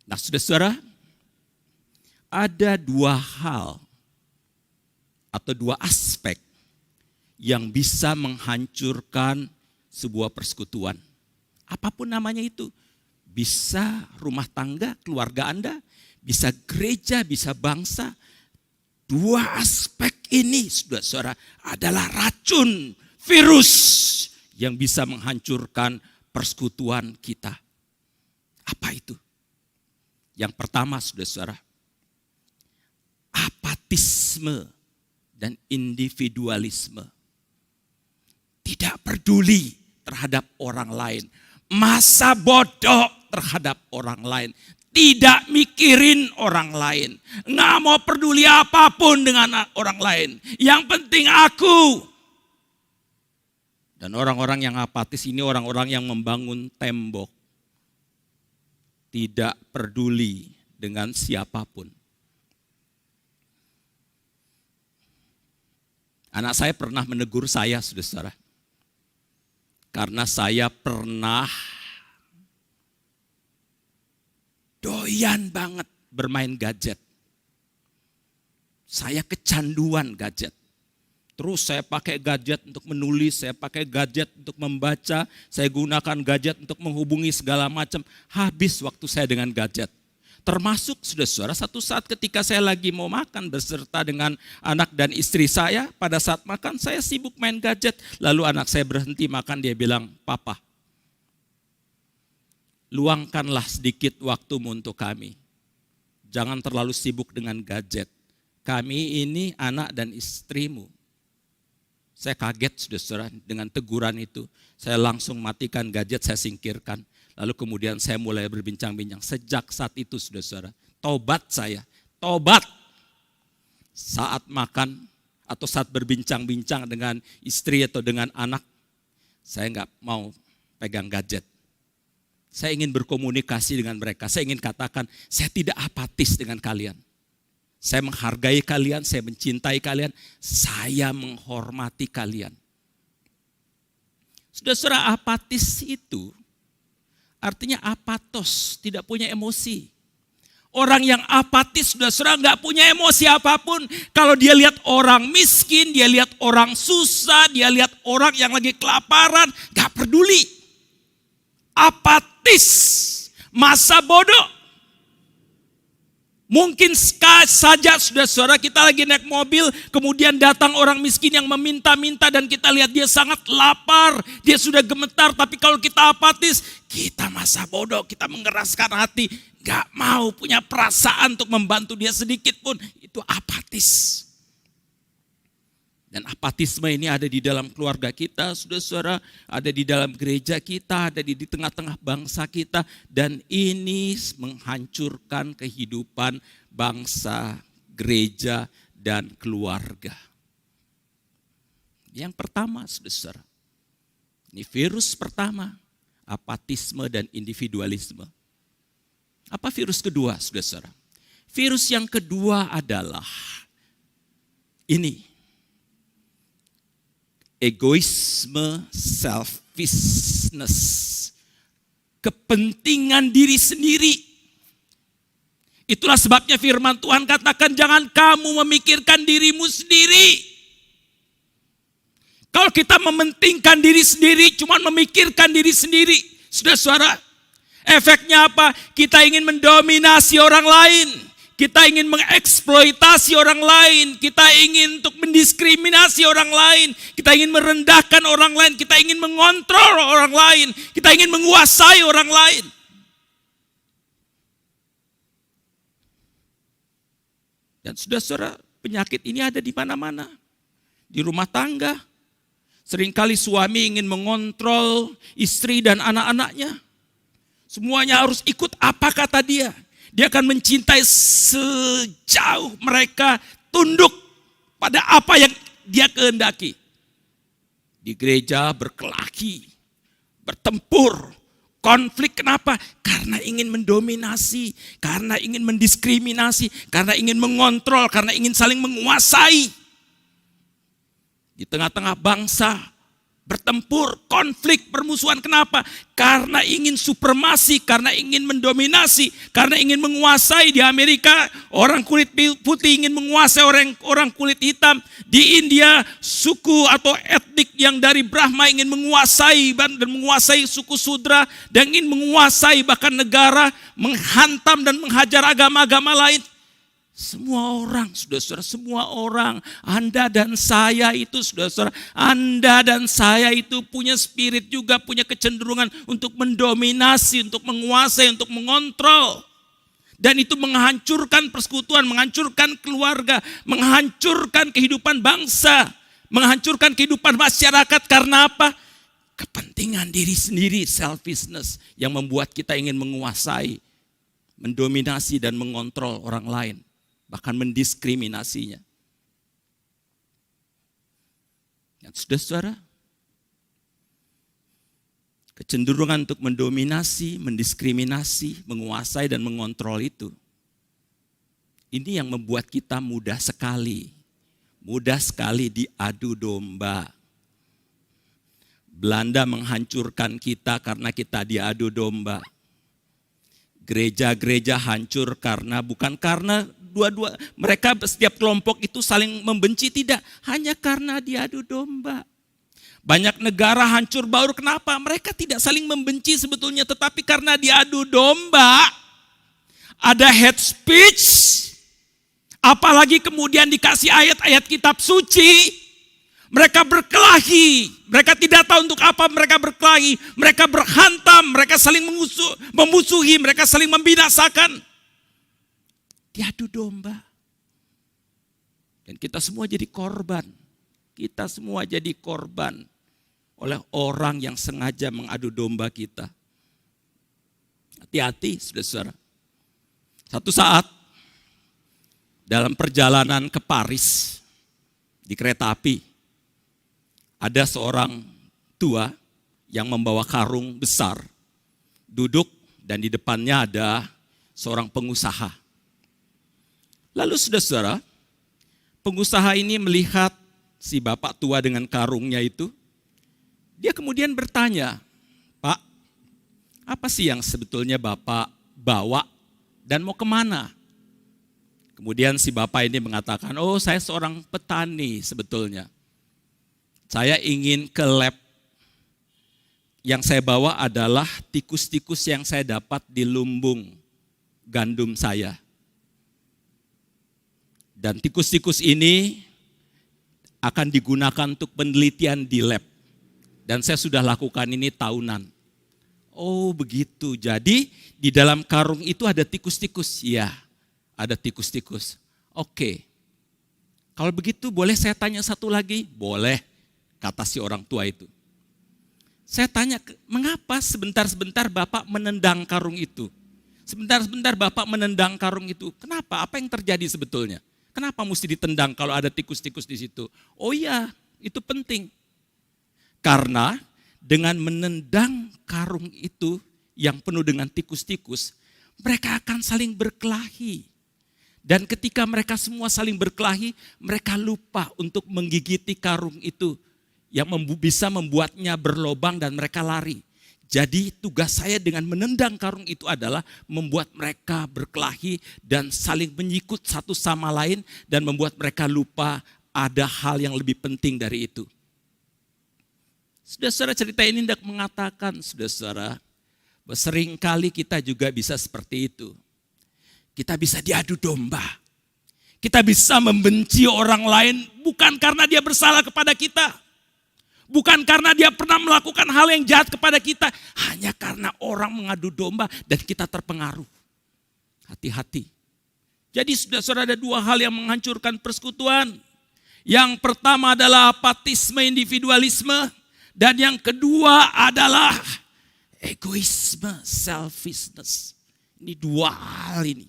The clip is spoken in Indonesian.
Nah, saudara-saudara, ada dua hal atau dua aspek yang bisa menghancurkan sebuah persekutuan. Apapun namanya itu. Bisa rumah tangga, keluarga Anda, bisa gereja, bisa bangsa. Dua aspek ini, saudara-saudara, adalah racun, virus yang bisa menghancurkan persekutuan kita. Apa itu? Yang pertama, saudara-saudara, apatisme dan individualisme. Tidak peduli terhadap orang lain. Masa bodoh terhadap orang lain. Tidak mikirin orang lain. Nggak mau peduli apapun dengan orang lain. Yang penting aku. Dan orang-orang yang apatis ini orang-orang yang membangun tembok. Tidak peduli dengan siapapun. Anak saya pernah menegur saya, saudara-saudara. Karena saya pernah doyan banget bermain gadget. Saya kecanduan gadget. Terus saya pakai gadget untuk menulis, saya pakai gadget untuk membaca, saya gunakan gadget untuk menghubungi segala macam. Habis waktu saya dengan gadget. Termasuk saudara-saudara, satu saat ketika saya lagi mau makan beserta dengan anak dan istri saya, pada saat makan saya sibuk main gadget. Lalu anak saya berhenti makan, dia bilang, "Papa, luangkanlah sedikit waktumu untuk kami. Jangan terlalu sibuk dengan gadget. Kami ini anak dan istrimu." Saya kaget saudara-saudara dengan teguran itu. Saya langsung matikan gadget, saya singkirkan. Lalu kemudian saya mulai berbincang-bincang. Sejak saat itu saudara-saudara, tobat saya. Tobat. Saat makan atau saat berbincang-bincang dengan istri atau dengan anak, saya enggak mau pegang gadget. Saya ingin berkomunikasi dengan mereka. Saya ingin katakan, saya tidak apatis dengan kalian. Saya menghargai kalian, saya mencintai kalian, saya menghormati kalian. Saudara-saudara, apatis itu artinya apatos, tidak punya emosi. Orang yang apatis, saudara-saudara, nggak punya emosi apapun. Kalau dia lihat orang miskin, dia lihat orang susah, dia lihat orang yang lagi kelaparan, nggak peduli. Apatis, masa bodoh. Mungkin saja saudara-saudara kita lagi naik mobil, kemudian datang orang miskin yang meminta-minta dan kita lihat dia sangat lapar, dia sudah gemetar, tapi kalau kita apatis, kita masa bodoh, kita mengeraskan hati, gak mau punya perasaan untuk membantu dia sedikit pun, itu apatis. Dan apatisme ini ada di dalam keluarga kita, saudara-saudara, ada di dalam gereja kita, ada di tengah-tengah bangsa kita. Dan ini menghancurkan kehidupan bangsa, gereja, dan keluarga. Yang pertama, saudara-saudara, ini virus pertama, apatisme dan individualisme. Apa virus kedua, saudara-saudara? Virus yang kedua adalah ini. Egoisme, selfishness, kepentingan diri sendiri. Itulah sebabnya firman Tuhan katakan jangan kamu memikirkan dirimu sendiri. Kalau kita mementingkan diri sendiri, cuma memikirkan diri sendiri, saudara-saudara, efeknya apa? Kita ingin mendominasi orang lain. Kita ingin mengeksploitasi orang lain, kita ingin untuk mendiskriminasi orang lain, kita ingin merendahkan orang lain, kita ingin mengontrol orang lain, kita ingin menguasai orang lain. Dan saudara-saudara, penyakit ini ada di mana-mana. Di rumah tangga, seringkali suami ingin mengontrol istri dan anak-anaknya. Semuanya harus ikut apa kata dia. Dia akan mencintai sejauh mereka tunduk pada apa yang dia kehendaki. Di gereja berkelahi, bertempur, konflik. Kenapa? Karena ingin mendominasi, karena ingin mendiskriminasi, karena ingin mengontrol, karena ingin saling menguasai. Di tengah-tengah bangsa, bertempur, konflik, permusuhan. Kenapa? Karena ingin supremasi, karena ingin mendominasi, karena ingin menguasai. Di Amerika orang kulit putih ingin menguasai orang kulit hitam. Di India suku atau etnik yang dari Brahma ingin menguasai dan menguasai suku Sudra dan ingin menguasai bahkan negara, menghantam dan menghajar agama-agama lain. Semua orang, saudara-saudara, semua orang, Anda dan saya itu, saudara-saudara, Anda dan saya itu punya spirit juga, punya kecenderungan untuk mendominasi, untuk menguasai, untuk mengontrol. Dan itu menghancurkan persekutuan, menghancurkan keluarga, menghancurkan kehidupan bangsa, menghancurkan kehidupan masyarakat. Karena apa? Kepentingan diri sendiri, selfishness, yang membuat kita ingin menguasai, mendominasi dan mengontrol orang lain. Bahkan mendiskriminasinya. Ya, saudara-saudara, kecenderungan untuk mendominasi, mendiskriminasi, menguasai dan mengontrol itu, ini yang membuat kita mudah sekali diadu domba. Belanda menghancurkan kita karena kita diadu domba. Gereja-gereja hancur bukan karena dua-dua mereka setiap kelompok itu saling membenci, tidak, hanya karena diadu domba. Banyak negara hancur baur, kenapa? Mereka tidak saling membenci sebetulnya, tetapi karena diadu domba, ada hate speech, apalagi kemudian dikasih ayat-ayat kitab suci. Mereka berkelahi, mereka tidak tahu untuk apa mereka berkelahi, mereka berhantam, mereka saling memusuhi, mereka saling membinasakan. Diadu domba. Dan kita semua jadi korban. Kita semua jadi korban oleh orang yang sengaja mengadu domba kita. Hati-hati, saudara-saudara. Satu saat dalam perjalanan ke Paris di kereta api, ada seorang tua yang membawa karung besar, duduk dan di depannya ada seorang pengusaha. Lalu saudara-saudara, pengusaha ini melihat si bapak tua dengan karungnya itu, dia kemudian bertanya, "Pak, apa sih yang sebetulnya Bapak bawa dan mau kemana?" Kemudian si bapak ini mengatakan, "Oh, saya seorang petani sebetulnya. Saya ingin ke lab. Yang saya bawa adalah tikus-tikus yang saya dapat di lumbung gandum saya. Dan tikus-tikus ini akan digunakan untuk penelitian di lab. Dan saya sudah lakukan ini tahunan." Oh begitu, jadi di dalam karung itu ada tikus-tikus? Ya, ada tikus-tikus. Oke, kalau begitu boleh saya tanya satu lagi? Boleh, kata si orang tua itu. Saya tanya, mengapa sebentar-sebentar Bapak menendang karung itu? Sebentar-sebentar Bapak menendang karung itu. Kenapa? Apa yang terjadi sebetulnya? Kenapa mesti ditendang kalau ada tikus-tikus di situ? Oh iya, itu penting. Karena dengan menendang karung itu yang penuh dengan tikus-tikus, mereka akan saling berkelahi. Dan ketika mereka semua saling berkelahi, mereka lupa untuk menggigiti karung itu yang bisa membuatnya berlobang dan mereka lari. Jadi tugas saya dengan menendang karung itu adalah membuat mereka berkelahi dan saling menyikut satu sama lain dan membuat mereka lupa ada hal yang lebih penting dari itu. Saudara-saudara, cerita ini hendak mengatakan, saudara-saudara, bahwa seringkali kita juga bisa seperti itu. Kita bisa diadu domba. Kita bisa membenci orang lain bukan karena dia bersalah kepada kita. Bukan karena dia pernah melakukan hal yang jahat kepada kita. Hanya karena orang mengadu domba dan kita terpengaruh. Hati-hati. Jadi saudara-saudara, ada dua hal yang menghancurkan persekutuan. Yang pertama adalah apatisme, individualisme. Dan yang kedua adalah egoisme, selfishness. Ini dua hal ini.